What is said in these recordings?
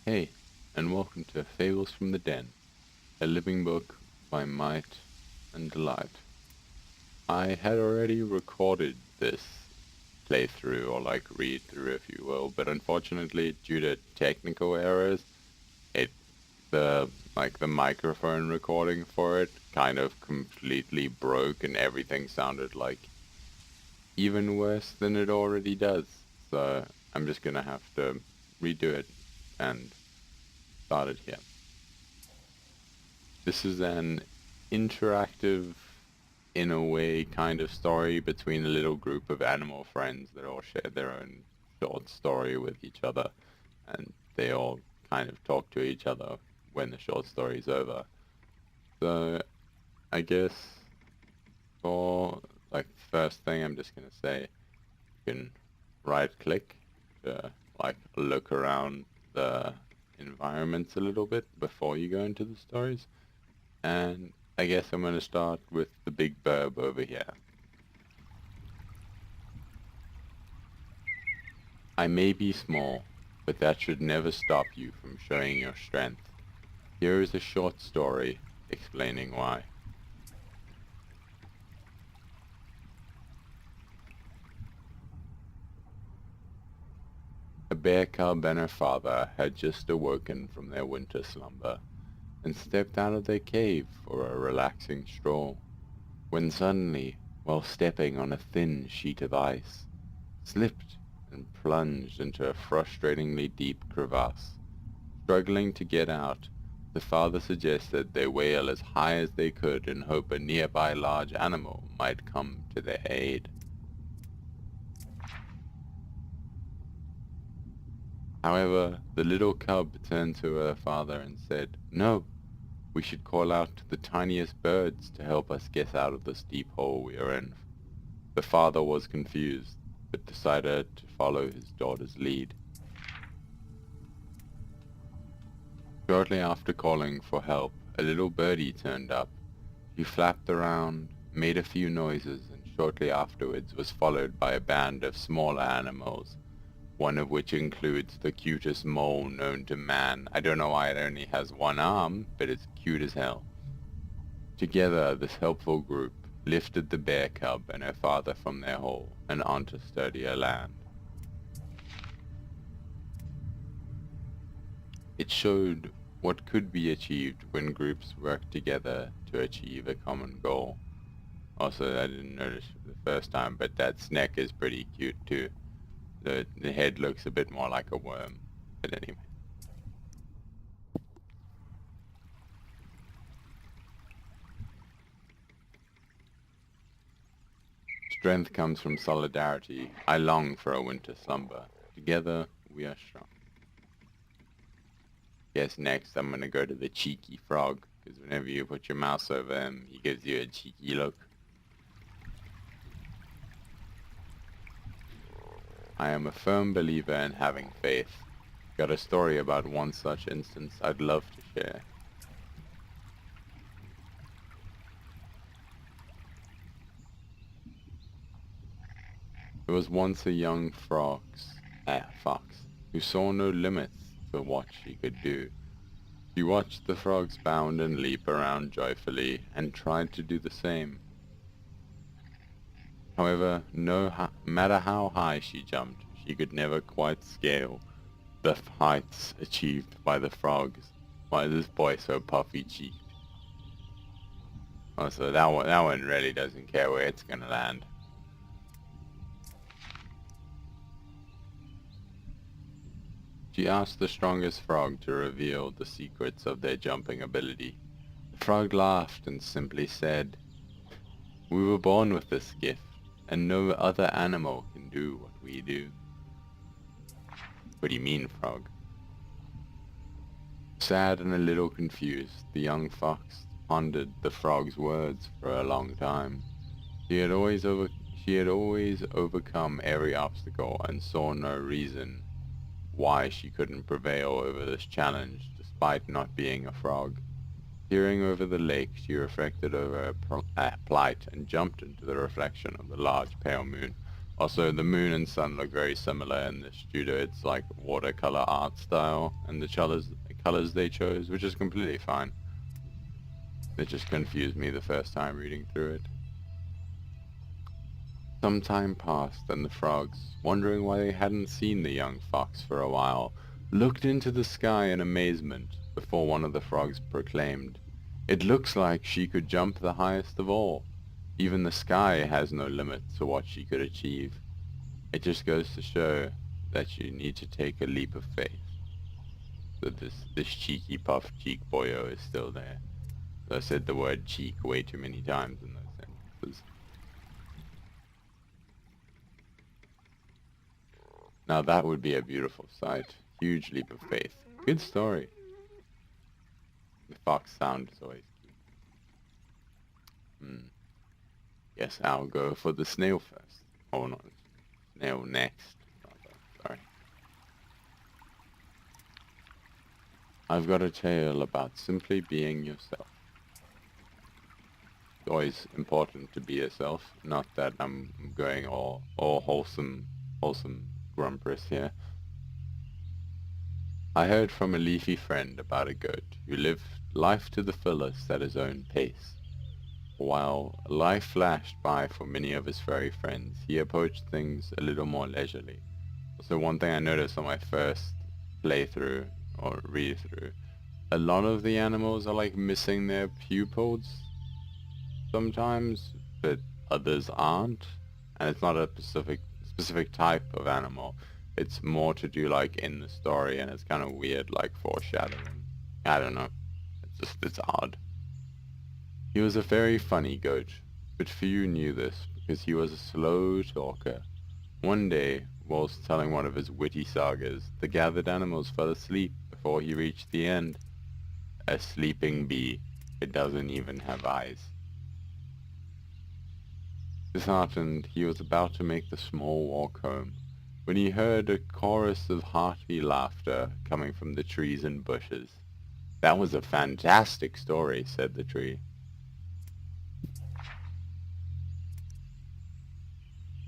Hey, and welcome to Fables from the Den, a living book by might and delight. I had already recorded this playthrough, or like read through if you will, but unfortunately due to technical errors, it the microphone recording for it kind of completely broke and everything sounded like even worse than it already does. So I'm just gonna have to redo it and start it here. This is an interactive, in a way, kind of story between a little group of animal friends that all share their own short story with each other, and they all kind of talk to each other when the short story's over. So, I guess for like first thing, I'm just gonna say you can right-click to like look around the environments a little bit before you go into the stories. And I guess I'm going to start with the big burb over here. I may be small, but that should never stop you from showing your strength. Here is a short story explaining why. A bear cub and her father had just awoken from their winter slumber and stepped out of their cave for a relaxing stroll, when suddenly, while stepping on a thin sheet of ice, slipped and plunged into a frustratingly deep crevasse. Struggling to get out, the father suggested they wail as high as they could in hope a nearby large animal might come to their aid. However, the little cub turned to her father and said, "No, we should call out to the tiniest birds to help us get out of this deep hole we are in." The father was confused, but decided to follow his daughter's lead. Shortly after calling for help, a little birdie turned up. She flapped around, made a few noises, and shortly afterwards was followed by a band of smaller animals, one of which includes the cutest mole known to man. I don't know why it only has one arm, but it's cute as hell. Together, this helpful group lifted the bear cub and her father from their hole and onto sturdier land. It showed what could be achieved when groups work together to achieve a common goal. Also, I didn't notice the first time, but that snake is pretty cute too. The head looks a bit more like a worm, but anyway. Strength comes from solidarity. I long for a winter slumber. Together, we are strong. Guess next I'm gonna go to the cheeky frog, because whenever you put your mouse over him, he gives you a cheeky look. I am a firm believer in having faith. Got a story about one such instance I'd love to share. There was once a young fox, who saw no limits to what she could do. She watched the frogs bound and leap around joyfully, and tried to do the same. However, no matter how high she jumped, she could never quite scale the heights achieved by the frogs. Why is this boy so puffy-cheeked? Oh, so that one really doesn't care where it's gonna land. She asked the strongest frog to reveal the secrets of their jumping ability. The frog laughed and simply said, "We were born with this gift, and no other animal can do what we do." "What do you mean, frog?" Sad and a little confused, the young fox pondered the frog's words for a long time. She had always overcome every obstacle and saw no reason why she couldn't prevail over this challenge despite not being a frog. Peering over the lake, she reflected over her plight and jumped into the reflection of the large pale moon. Also, the moon and sun look very similar in this studio. It's like watercolor art style, and the colors they chose, which is completely fine. It just confused me the first time reading through it. Some time passed, and the frogs, wondering why they hadn't seen the young fox for a while, looked into the sky in amazement before one of the frogs proclaimed, "It looks like she could jump the highest of all. Even the sky has no limit to what she could achieve. It just goes to show that you need to take a leap of faith." So this cheeky puff cheek boyo is still there. So I said the word cheek way too many times in those sentences. Now that would be a beautiful sight. Huge leap of faith. Good story. The fox sound is always key. Yes, I'll go for the snail first. Oh, not snail next. Rather. Sorry. I've got a tale about simply being yourself. It's always important to be yourself. Not that I'm going all wholesome grumpus here. I heard from a leafy friend about a goat who lived life to the fullest at his own pace. While life flashed by for many of his furry friends, he approached things a little more leisurely. So one thing I noticed on my first playthrough or read-through, a lot of the animals are like missing their pupils sometimes, but others aren't. And it's not a specific type of animal. It's more to do like in the story, and it's kind of weird, like foreshadowing. I don't know. It's odd. He was a very funny goat, but few knew this because he was a slow talker. One day, whilst telling one of his witty sagas, the gathered animals fell asleep before he reached the end. A sleeping bee. It doesn't even have eyes. Disheartened, he was about to make the small walk home, when he heard a chorus of hearty laughter coming from the trees and bushes. "That was a fantastic story," said the tree.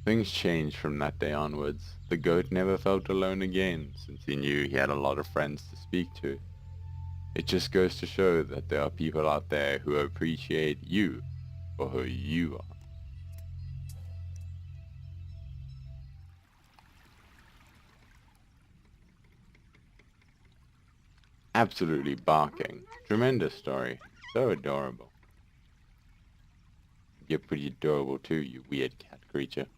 Things changed from that day onwards. The goat never felt alone again, since he knew he had a lot of friends to speak to. It just goes to show that there are people out there who appreciate you for who you are. Absolutely barking. Tremendous story. So adorable. You're pretty adorable too, you weird cat creature.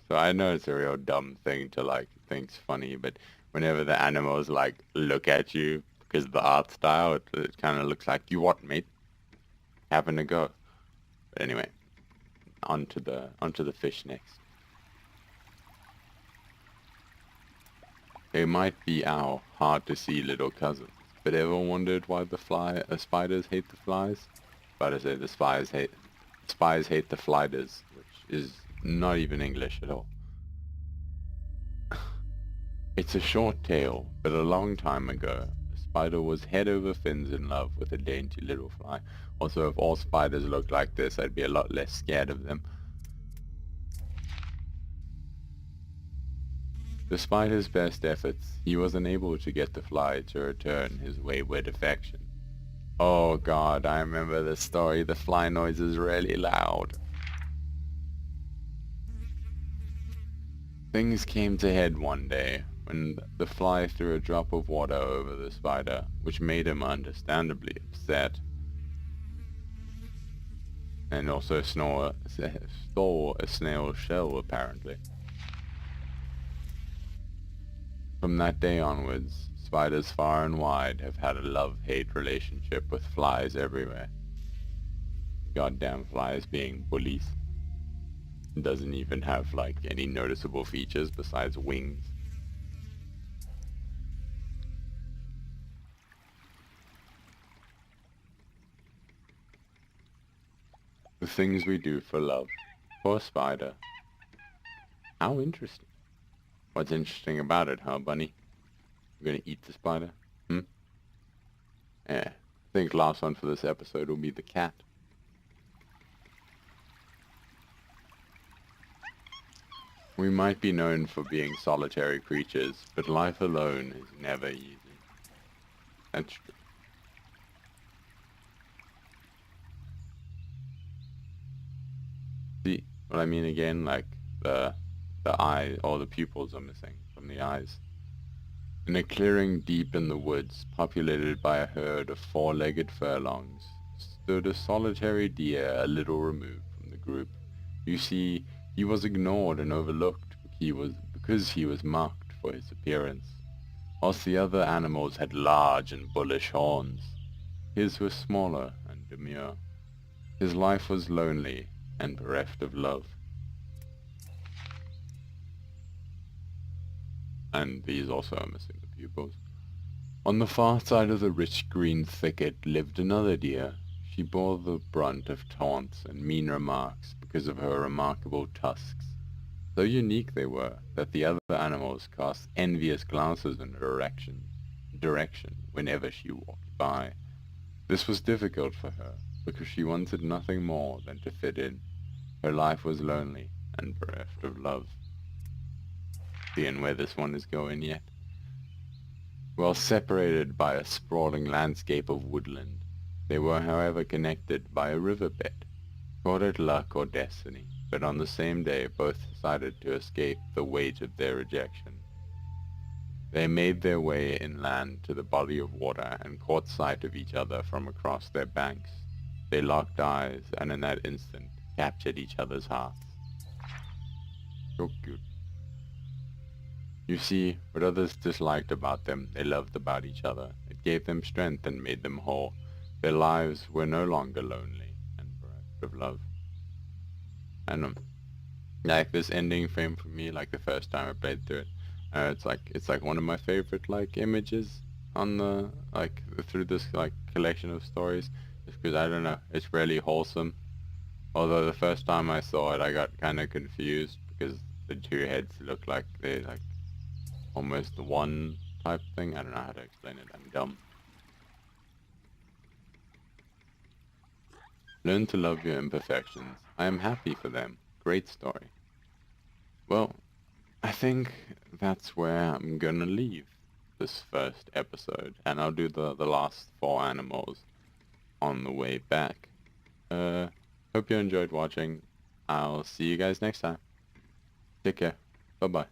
So I know it's a real dumb thing to like think's funny, but whenever the animals like look at you because of the art style, it kind of looks like, "You what, mate? Having a go." But anyway, onto the fish next. They might be our hard-to-see little cousins, but ever wondered why spiders hate the flies? About to say the spies hate the flyders, which is not even English at all. It's a short tale, but a long time ago, a spider was head over fins in love with a dainty little fly. Also, if all spiders looked like this, I'd be a lot less scared of them. Despite his best efforts, he was unable to get the fly to return his wayward affection. Oh god, I remember this story. The fly noise is really loud. Things came to head one day when the fly threw a drop of water over the spider, which made him understandably upset. And also stole a snail's shell, apparently. From that day onwards, spiders far and wide have had a love-hate relationship with flies everywhere. Goddamn flies being bullies. It doesn't even have like any noticeable features besides wings. The things we do for love. Poor spider. How interesting. What's interesting about it, huh, bunny? You're gonna eat the spider? Yeah. I think last one for this episode will be the cat. We might be known for being solitary creatures, but life alone is never easy. That's true. See what I mean again? Like the the eye or the pupils are missing from the eyes. In a clearing deep in the woods, populated by a herd of four-legged furlongs, stood a solitary deer a little removed from the group. You see, he was ignored and overlooked because he was marked for his appearance. Whilst the other animals had large and bullish horns, his was smaller and demure. His life was lonely and bereft of love. And these also are missing the pupils. On the far side of the rich green thicket lived another deer. She bore the brunt of taunts and mean remarks because of her remarkable tusks. So unique they were that the other animals cast envious glances in her direction whenever she walked by. This was difficult for her, because she wanted nothing more than to fit in. Her life was lonely and bereft of love. Seeing where this one is going yet? While separated by a sprawling landscape of woodland, they were however connected by a riverbed. Call it luck or destiny, but on the same day both decided to escape the weight of their rejection. They made their way inland to the body of water and caught sight of each other from across their banks. They locked eyes and in that instant captured each other's hearts. So cute. You see, what others disliked about them, they loved about each other. It gave them strength and made them whole. Their lives were no longer lonely and bereft of love. And like this ending frame for me, like the first time I played through it, it's like one of my favorite like images on the like through this like collection of stories. Just because I don't know, it's really wholesome. Although the first time I saw it, I got kind of confused because the two heads look like they're like almost one type thing. I don't know how to explain it. I'm dumb. Learn to love your imperfections. I am happy for them. Great story. Well, I think that's where I'm gonna leave this first episode, and I'll do the last four animals on the way back. Uh, Hope you enjoyed watching. I'll see you guys next time. Take care. Bye-bye.